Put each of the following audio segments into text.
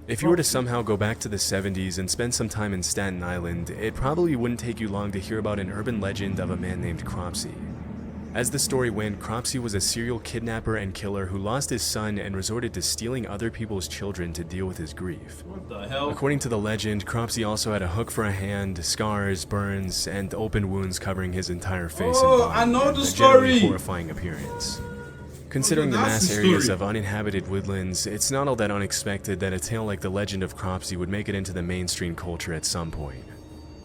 If you were to somehow go back to the 70s and spend some time in Staten Island, it probably wouldn't take you long to hear about an urban legend of a man named Cropsey. As the story went, Cropsey was a serial kidnapper and killer who lost his son and resorted to stealing other people's children to deal with his grief. What the hell? According to the legend, Cropsey also had a hook for a hand, scars, burns, and open wounds covering his entire face and body. I know and the a generally story. horrifying appearance. Considering the That's mass the areas story. of uninhabited woodlands, it's not all that unexpected that a tale like the legend of Cropsey would make it into the mainstream culture at some point.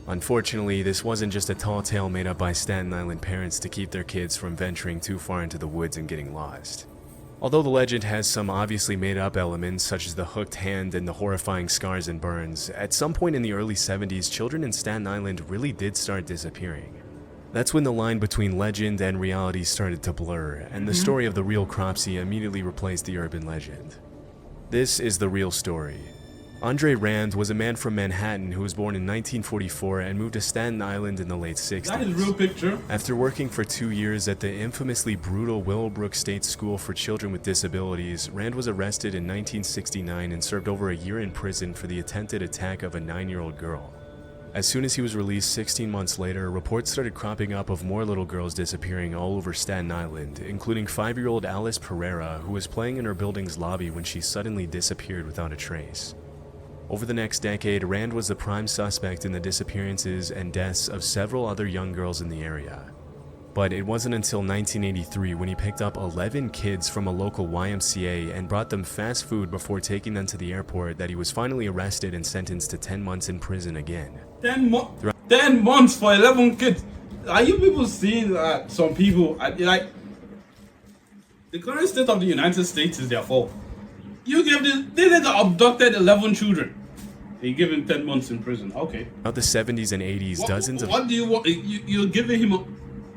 Unfortunately, this wasn't just a tall tale made up by Staten Island parents to keep their kids from venturing too far into the woods and getting lost. Although the legend has some obviously made-up elements such as the hooked hand and the horrifying scars and burns, at some point in the early 70s, children in Staten Island really did start disappearing. That's when the line between legend and reality started to blur, and the story of the real Cropsey immediately replaced the urban legend. This is the real story. Andre Rand was a man from Manhattan who was born in 1944 and moved to Staten Island in the late 60s. That is real picture. After working for 2 years at the infamously brutal Willowbrook State School for Children with Disabilities, Rand was arrested in 1969 and served over a year in prison for the attempted attack of a 9-year-old girl. As soon as he was released 16 months later, reports started cropping up of more little girls disappearing all over Staten Island, including 5-year-old Alice Pereira, who was playing in her building's lobby when she suddenly disappeared without a trace. Over the next decade, Rand was the prime suspect in the disappearances and deaths of several other young girls in the area. But it wasn't until 1983 when he picked up 11 kids from a local YMCA and brought them fast food before taking them to the airport that he was finally arrested and sentenced to 10 months in prison again. 10 months for 11 kids. Are you people seeing that some people, like, the current state of the United States is their fault. You give this, they abducted 11 children. You give him 10 months in prison. Okay. Throughout the 70s and 80s, dozens of What do you want? You're giving him a...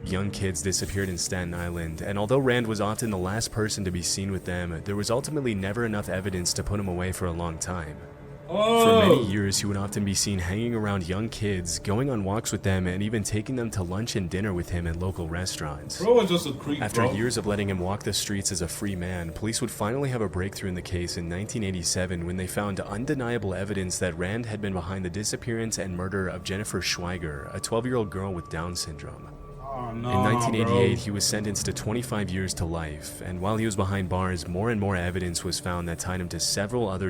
young kids disappeared in Staten Island, and although Rand was often the last person to be seen with them, there was ultimately never enough evidence to put him away for a long time. For many years, he would often be seen hanging around young kids, going on walks with them, and even taking them to lunch and dinner with him in local restaurants. Bro was just a creep, After bro. years of letting him walk the streets as a free man, police would finally have a breakthrough in the case in 1987 when they found undeniable evidence that Rand had been behind the disappearance and murder of Jennifer Schweiger, a 12-year-old girl with Down syndrome. Oh, no, In 1988, bro. he was sentenced to 25 years to life, and while he was behind bars, more and more evidence was found that tied him to several other